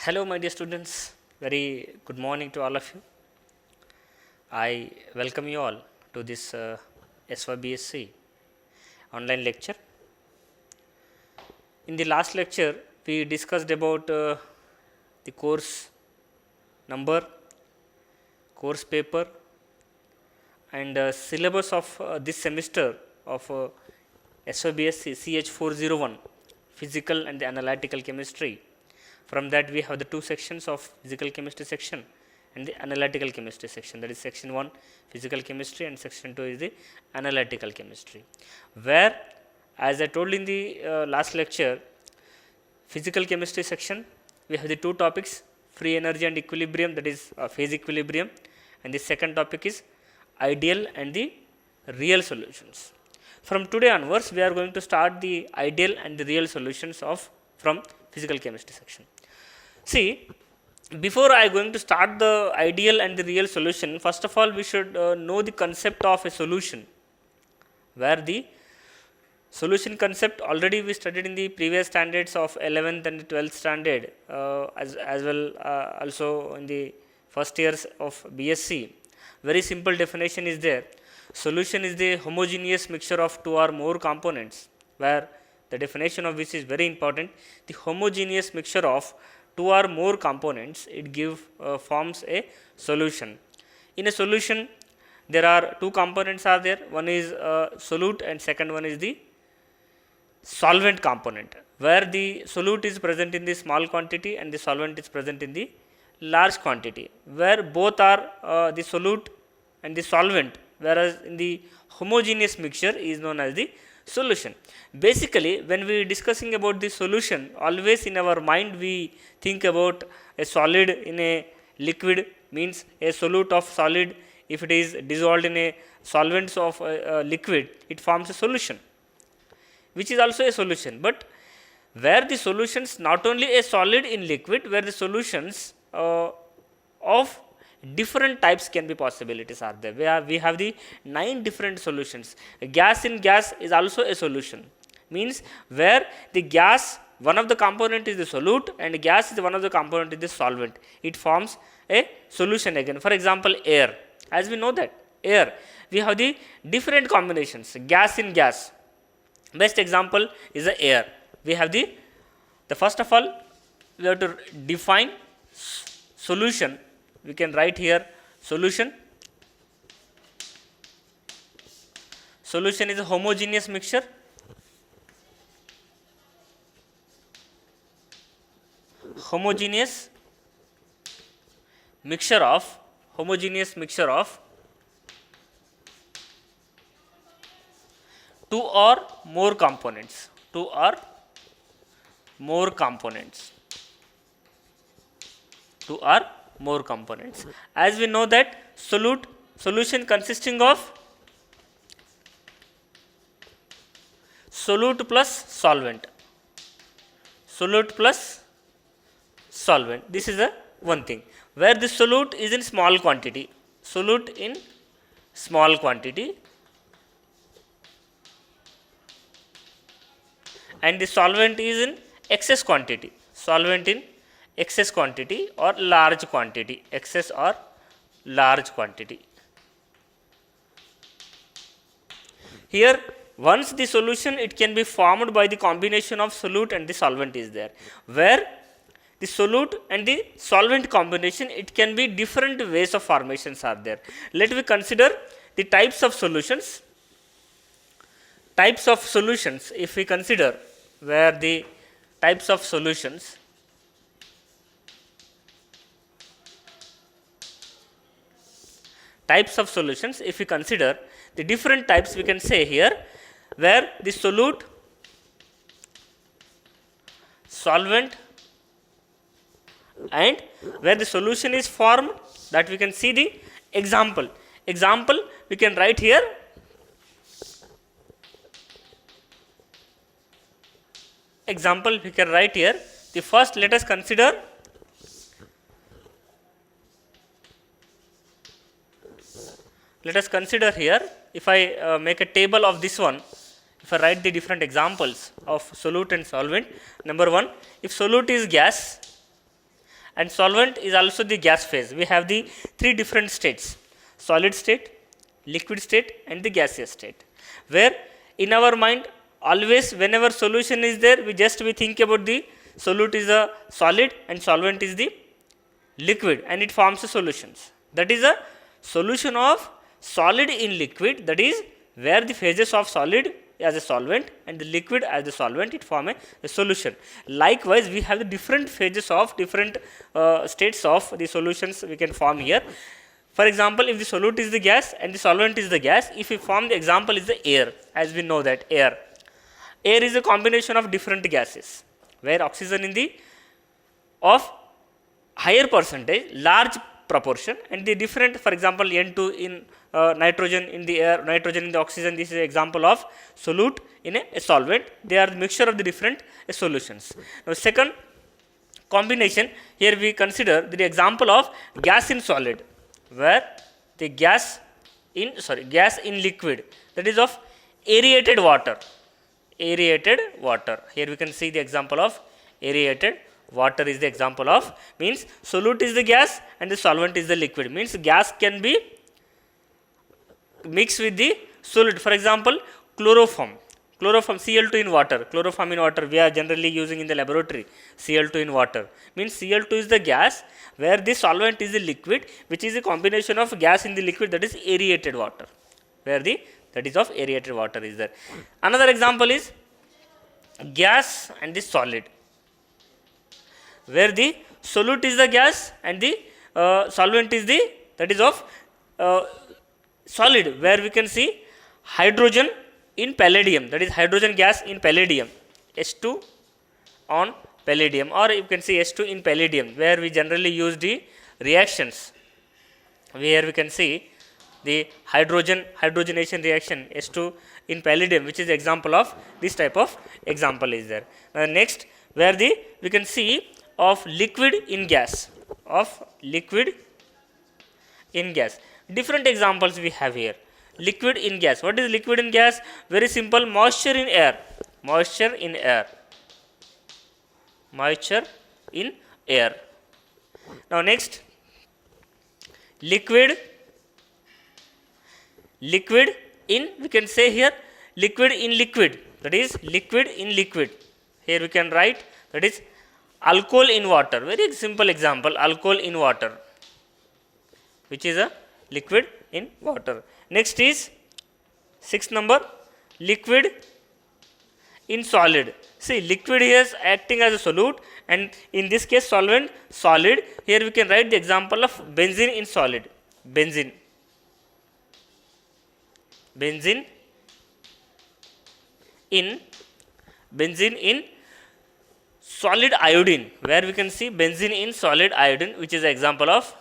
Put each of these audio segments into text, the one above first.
Hello, my dear students. Very good morning to all of you. I welcome you all to this SYBSC online lecture. In the last lecture, we discussed about the course number, course paper, and syllabus of this semester of SYBSC CH401, Physical and Analytical Chemistry. From that, we have the two sections of physical chemistry section and the analytical chemistry section, that is section 1 physical chemistry and section 2 is the analytical chemistry, where as I told in the last lecture, physical chemistry section we have the two topics, free energy and equilibrium, that is phase equilibrium, and the second topic is ideal and the real solutions. From today onwards, we are going to start the ideal and the real solutions of from physical chemistry section. See, before I going to start the ideal and the real solution, first of all we should know the concept of a solution, where the solution concept already we studied in the previous standards of 11th and 12th standard, as well also in the first years of BSc. Very simple definition is there. Solution is the homogeneous mixture of two or more components, where the definition of which is very important. The homogeneous mixture of two or more components, it forms a solution. In a solution, there are two components are there. One is solute and second one is the solvent component, where the solute is present in the small quantity and the solvent is present in the large quantity, where both are the solute and the solvent, whereas in the homogeneous mixture is known as the solution. Basically, when we discussing about the solution, always in our mind we think about a solid in a liquid, means a solute of solid, if it is dissolved in a solvents of a liquid, it forms a solution, which is also a solution. But where the solutions not only a solid in liquid, where the solutions of different types can be possibilities are there. We have the 9 different solutions. A gas in gas is also a solution, means where the gas, one of the component is the solute and gas is one of the component is the solvent, it forms a solution again. For example, air, as we know that air, we have the different combinations, gas in gas. Best example is the air. We have the first of all we have to define solution. We can write here solution. Solution is a homogeneous mixture. Homogeneous mixture of two or more components. As we know that solution consisting of solute plus solvent. This is a one thing, where the solute is in small quantity. And the solvent is in excess quantity. Excess quantity or large quantity, excess or large quantity. Here, once the solution, it can be formed by the combination of solute and the solvent is there, where the solute and the solvent combination, it can be different ways of formations are there. Let me consider the types of solutions. If we consider, where the types of solutions, if we consider the different types, we can say here, where the solute, solvent, and where the solution is formed, that we can see the example. We can write here. The first, let us consider here, if I make a table of this one, if I write the different examples of solute and solvent. Number 1, if solute is gas, and solvent is also the gas phase. We have the three different states: solid state, liquid state, and the gaseous state. Where in our mind, always whenever solution is there, we think about the solute is a solid and solvent is the liquid, and it forms the solutions. That is a solution of solid in liquid, that is where the phases of solid as a solvent and the liquid as the solvent, it form a solution. Likewise, we have the different phases of different states of the solutions we can form here. For example, if the solute is the gas and the solvent is the gas, if we form the example is the air, as we know that air is a combination of different gases, where oxygen in the of higher percentage, large proportion, and the different, for example, N2 in nitrogen in the air, nitrogen in the oxygen, this is an example of solute in a solvent. They are the mixture of the different solutions. Now, second combination, here we consider the example of gas in solid, where the gas in liquid, that is of aerated water. Aerated water. Here we can see the example of aerated water is the example of, means solute is the gas and the solvent is the liquid, means gas can be mixed with the solid. For example, chloroform Cl2 in water, chloroform in water we are generally using in the laboratory. Cl2 in water means Cl2 is the gas, where the solvent is the liquid, which is a combination of gas in the liquid, that is aerated water, where the that is of aerated water is there. Another example is gas and the solid, where the solute is the gas and the solvent is the that is of solid, where we can see hydrogen in palladium, that is hydrogen gas in palladium, H2 on palladium, or you can see H2 in palladium, where we generally use the reactions, where we can see the hydrogenation reaction H2 in palladium, which is example of this type of example is there. Next, where we can see of liquid in gas, different examples we have here. Liquid in gas, what is liquid in gas? Very simple, moisture in air, Now next, liquid in, we can say here liquid in liquid, that is liquid in liquid. Here we can write, that is alcohol in water, very simple example, alcohol in water, which is a liquid in water. Next is 6th number, liquid in solid. See, liquid here is acting as a solute, and in this case solvent solid. Here we can write the example of benzene in solid, benzene in solid iodine, where we can see benzene in solid iodine, which is an example of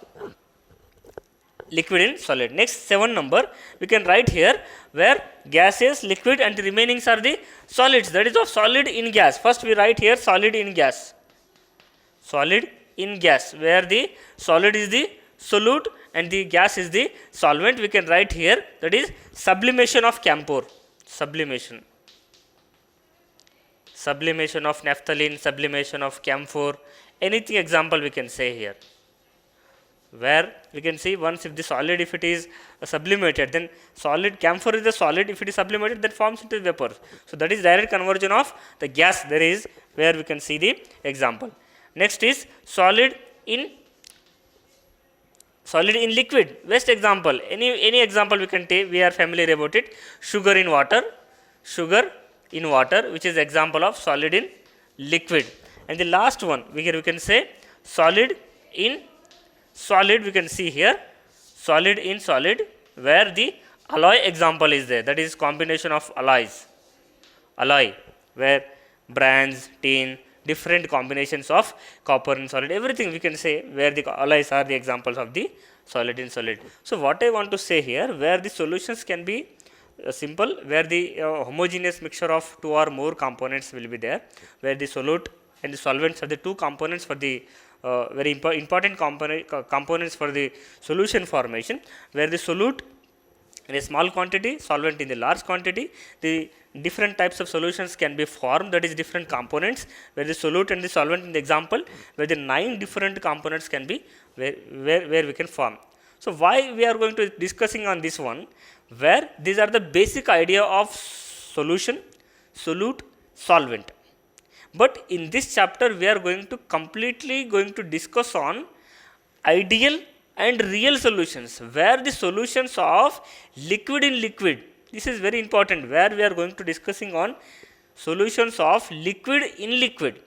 liquid in solid. Next, 7 number, we can write here, where gases, liquid, and the remainings are the solids, that is of solid in gas. First we write here solid in gas, where the solid is the solute and the gas is the solvent. We can write here, that is sublimation of camphor, sublimation of naphthalene, sublimation of camphor, anything example we can say here, where we can see once if the solid, if it is sublimated, then solid, camphor is the solid, if it is sublimated, then forms into vapor. So that is direct conversion of the gas, there is where we can see the example. Next is solid in liquid, best example, any example we can take, we are familiar about it. Sugar in water, which is example of solid in liquid. And the last one, we can say solid in solid, we can see here solid in solid, where the alloy example is there, that is combination of alloy, where bronze, tin, different combinations of copper in solid, everything we can say, where the alloys are the examples of the solid in solid. So what I want to say here, where the solutions can be simple, where the homogeneous mixture of 2 or more components will be there, where the solute and the solvents are the 2 components for the very important components for the solution formation, where the solute in a small quantity, solvent in the large quantity, the different types of solutions can be formed, that is different components, where the solute and the solvent in the example, where the 9 different components can be where we can form. So why we are going to discussing on this one, where these are the basic idea of solution, solute, solvent. But in this chapter we are going to completely going to discuss on ideal and real solutions, where the solutions of liquid in liquid, this is very important, where we are going to discussing on solutions of liquid in liquid.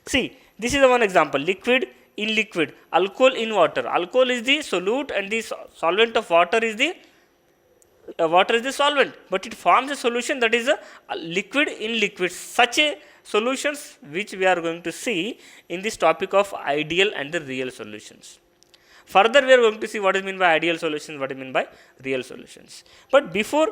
See, this is the one example, liquid in liquid, alcohol in water. Alcohol is the solute and the solvent of water is the solvent, but it forms a solution that is a liquid in liquid. Such a solutions which we are going to see in this topic of ideal and the real solutions. Further, we are going to see what is meant by ideal solutions, what is meant by real solutions. But before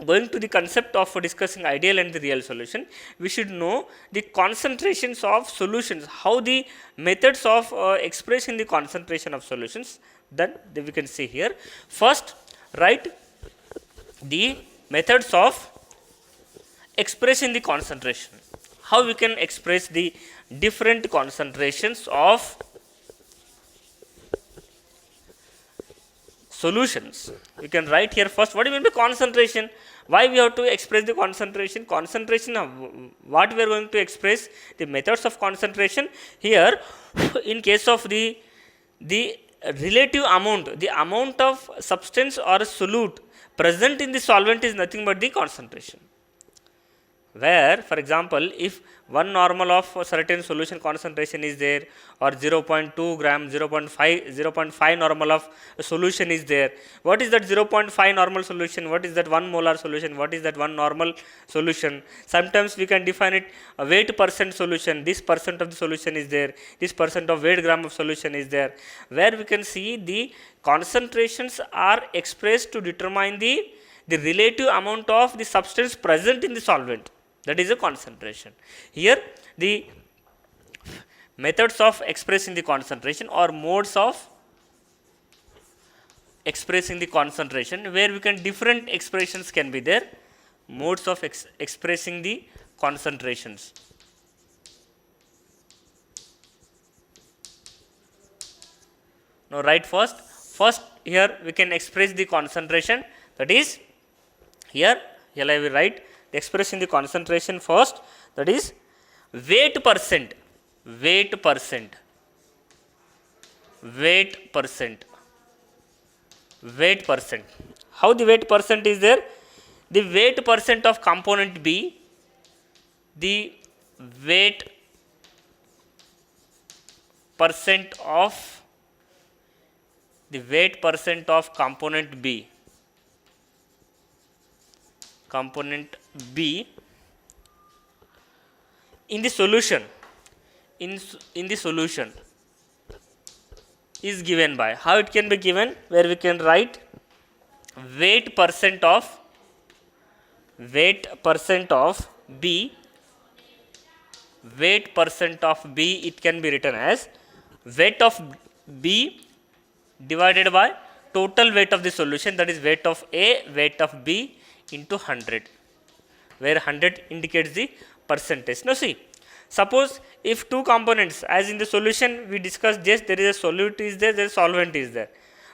going to the concept of discussing ideal and the real solution, we should know the concentrations of solutions, how the methods of expressing the concentration of solutions, that we can see here. First, write the methods of expressing the concentration. How we can express the different concentrations of solutions. We can write here first what do you mean by concentration. Why we have to express the concentration? Concentration of what we are going to express, the methods of concentration. Here, in case of the relative amount, the amount of substance or solute present in the solvent is nothing but the concentration. Where, for example, if one normal of a certain solution concentration is there, or 0.2 gram, 0.5 normal of a solution is there. What is that 0.5 normal solution? What is that 1 molar solution? What is that 1 normal solution? Sometimes we can define it a weight percent solution. This percent of the solution is there. This percent of weight gram of solution is there. Where we can see the concentrations are expressed to determine the relative amount of the substance present in the solvent. That is a concentration. Here, the methods of expressing the concentration or modes of expressing the concentration, where we can different expressions can be there. Modes of expressing the concentrations. Now, write first. First, here we can express the concentration. That is, here I will write expressing the concentration first, that is weight percent, weight percent, weight percent, weight percent. How the weight percent is there? The weight percent of component B, the weight percent of component B, component B in the solution, in the solution is given by, how it can be given, where we can write weight percent of B, weight percent of B, it can be written as weight of B divided by total weight of the solution, that is weight of A, weight of B into 100, where 100 indicates the percentage. Now see, suppose if two components, as in the solution we discussed, just there is a solute is there, there is solvent is there,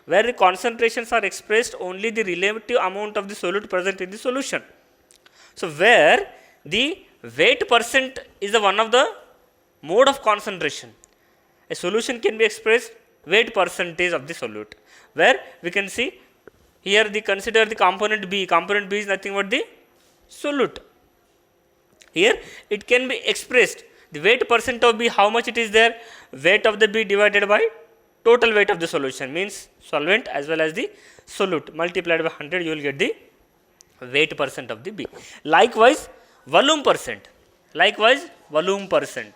where the concentrations are expressed only the relative amount of the solute present in the solution. So where the weight percent is the one of the mode of concentration. A solution can be expressed weight percentage of the solute, where we can see here consider the component B. Component B is nothing but the solute. Here it can be expressed the weight percent of B, how much it is there, weight of the B divided by total weight of the solution, means solvent as well as the solute, multiplied by 100, you will get the weight percent of the B. Likewise, volume percent. Likewise, volume percent.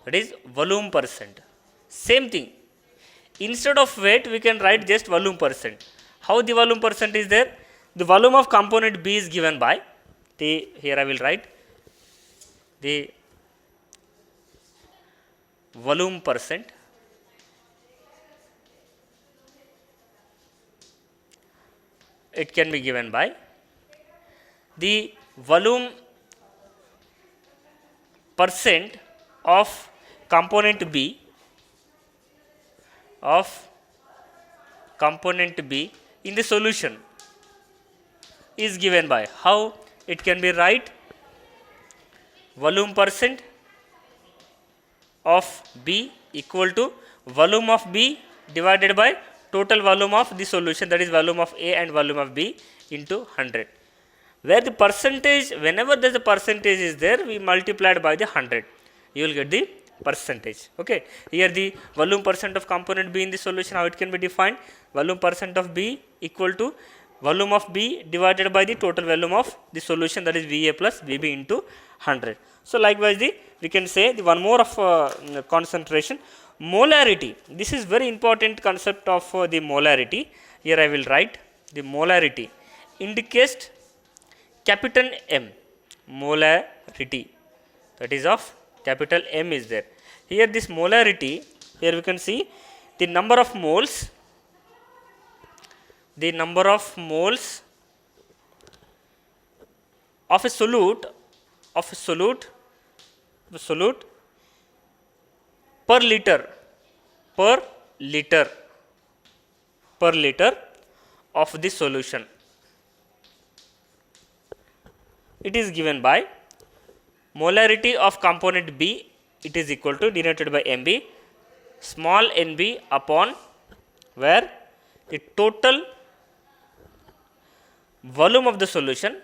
That is volume percent. Same thing. Instead of weight, we can write just volume percent. How the volume percent is there? The volume of component B is given by here I will write the volume percent it can be given by the volume percent of component B in the solution is given by, how it can be write, volume percent of B equal to volume of B divided by total volume of the solution, that is volume of A and volume of B into 100, where the percentage, whenever there is a percentage is there, we multiplied by the 100, you will get the percentage. Okay. Here the volume percent of component B in the solution, how it can be defined, volume percent of B equal to volume of B divided by the total volume of the solution, that is VA plus VB into 100. So likewise we can say the one more of concentration, molarity. This is very important concept of the molarity. Here I will write the molarity indicates capital M, molarity, that is of capital M is there. Here this molarity, here we can see the number of moles, of a solute per liter of the solution. It is given by molarity of component B, it is equal to denoted by MB, small nb upon where the total volume of the solution,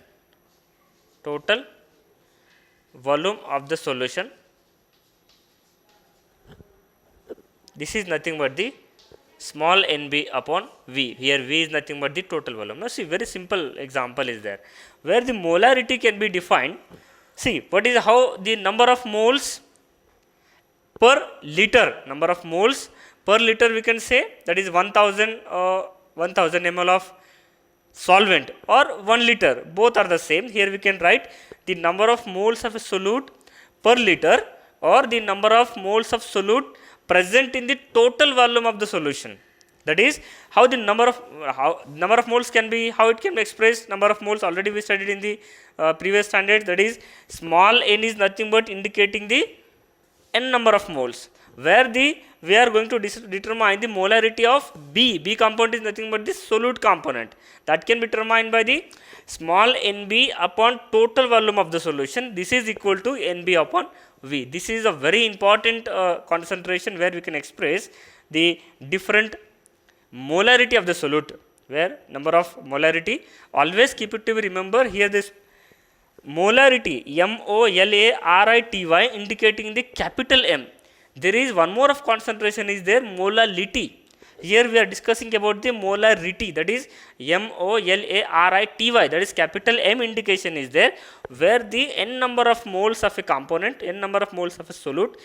this is nothing but the small nb upon V. Here V is nothing but the total volume. Now see, very simple example is there, where the molarity can be defined. See, what is how the number of moles per liter, we can say, that is 1000 ml of solvent or 1 liter, both are the same. Here we can write the number of moles of a solute per liter or the number of moles of solute present in the total volume of the solution. That is how the number of moles can be, how it can be expressed. Number of moles already we studied in the previous standard, that is small n is nothing but indicating the n number of moles, where we are going to determine the molarity of B component is nothing but the solute component, that can be determined by the small nb upon total volume of the solution. This is equal to nb upon V. This is a very important concentration where we can express the different molarity of the solute, where number of molarity, always keep it to be remember here this molarity MOLARITY indicating the capital M. There is one more of concentration is there, molality. Here we are discussing about the molarity, that is MOLARITY, that is capital M indication is there, where the n number of moles of a component, n number of moles of a solute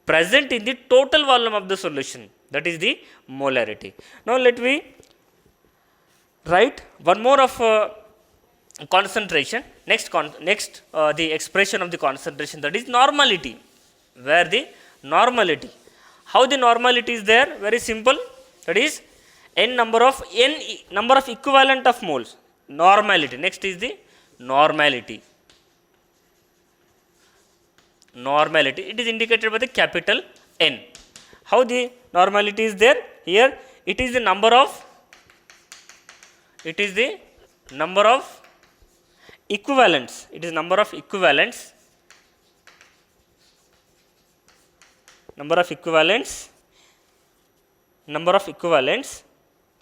present in the total volume of the solution, that is the molarity. Now let me write one more of concentration. Next the expression of the concentration, that is normality, where the normality, how the normality is there, very simple, that is n number of equivalent of moles, normality. Next is the normality, it is indicated by the capital N. How the normality is there, here it is the number of equivalents, number of equivalents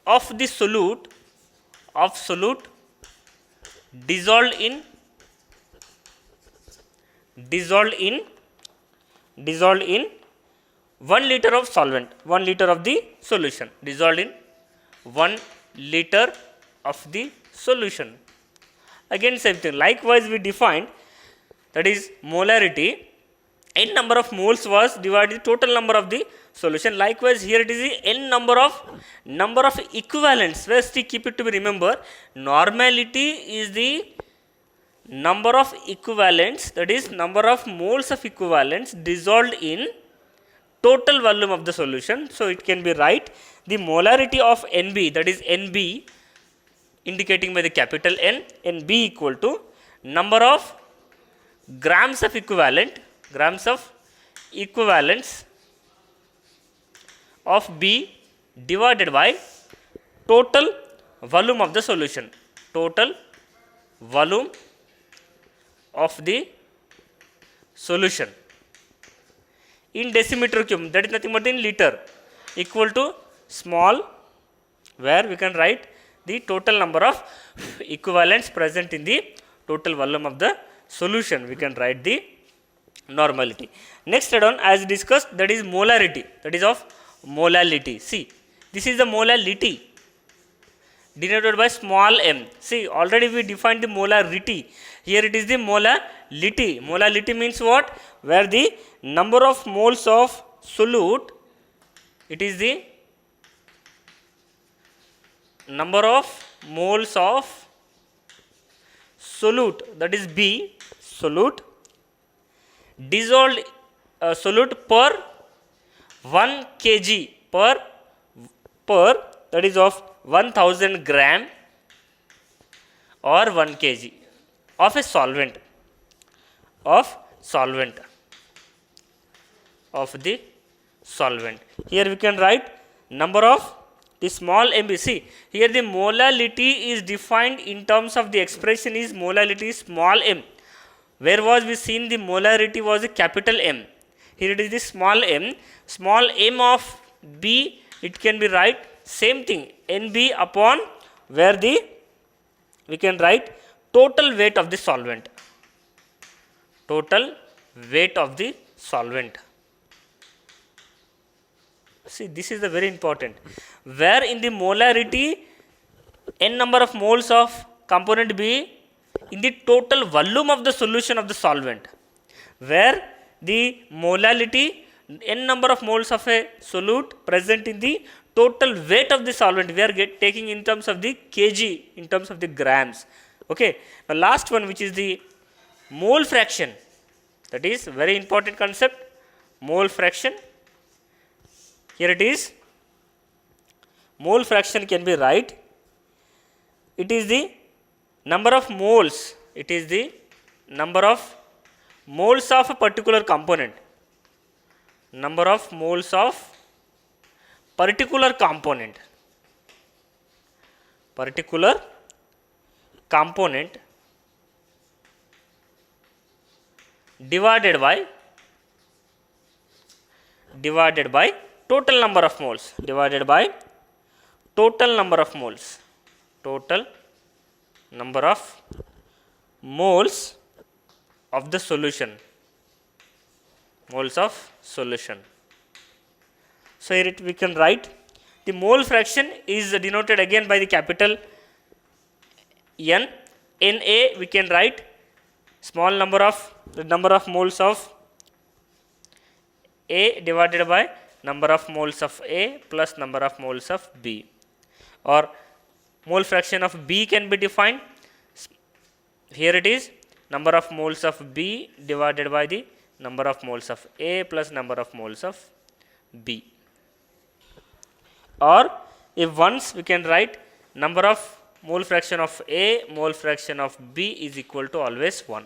of the solute dissolved in 1 liter of solvent, 1 liter of the solution, dissolved in 1 liter of the solution. Again same thing, likewise we defined, that is molarity, n number of moles was divided total number of the solution. Likewise here it is the n number of equivalents, where still keep it to be remember, normality is the number of equivalents, that is number of moles of equivalents dissolved in total volume of the solution. So it can be write the molarity of NB, that is NB indicating by the capital N, and B equal to number of grams of equivalents of B divided by total volume of the solution, total volume of the solution in decimeter cube, that is nothing but in liter, equal to small, where we can write the total number of equivalents present in the total volume of the solution. We can write the normality. Next add-on, as discussed, that is molarity, that is of molality. See, this is the molality denoted by small m. See, already we defined the molarity. Here it is the molality. Molality means what? Where the number of moles of solute, it is the number of moles of solute, that is B, solute, dissolved solute per 1 kg per that is of 1000 gram or 1 kg of a solvent, of the solvent. Here we can write number of the small mb. See, here the molality is defined in terms of the expression is molality small m. Where was we seen the molarity was a capital M. Here it is the small m of B, it can be write same thing, NB upon where the we can write total weight of the solvent, total weight of the solvent. See, this is the very important, where in the molarity n number of moles of component B in the total volume of the solution of the solvent, where the molality n number of moles of a solute present in the total weight of the solvent, we are taking in terms of the kg, in terms of the grams. Okay. The last one, which is the mole fraction, that is very important concept, mole fraction. Here it is, mole fraction can be right, it is the number of moles, it is the number of moles of a particular component, number of moles of particular component divided by total number of moles, divided by total number of moles, total number of moles of the solution, moles of solution. So, here we can write the mole fraction is denoted again by the capital N. Na we can write small number of the number of moles of A divided by number of moles of A plus number of moles of B, or mole fraction of B can be defined. Here it is number of moles of B divided by the number of moles of A plus number of moles of B. Or if once we can write number of mole fraction of A, mole fraction of B is equal to always 1.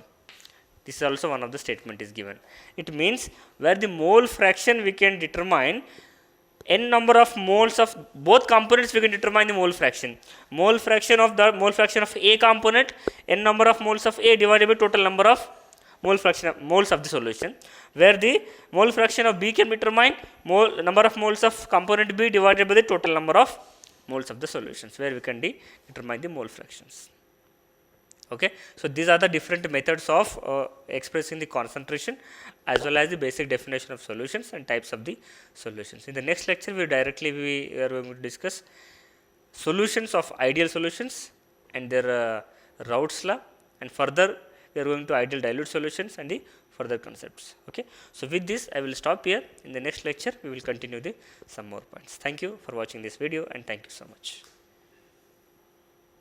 This is also one of the statement is given. It means where the mole fraction we can determine n number of moles of both components, we can determine the mole fraction. Mole fraction of A component, n number of moles of A divided by total number of moles of the solution, where the mole fraction of B can be determined number of moles of component B divided by the total number of moles of the solutions, where we can determine the mole fractions. Okay. So, these are the different methods of expressing the concentration as well as the basic definition of solutions and types of the solutions. In the next lecture, we are going to discuss solutions of ideal solutions and their Raoult's law, and further we are going to ideal dilute solutions and the further concepts. Okay. So, with this I will stop here. In the next lecture, we will continue some more points. Thank you for watching this video, and thank you so much.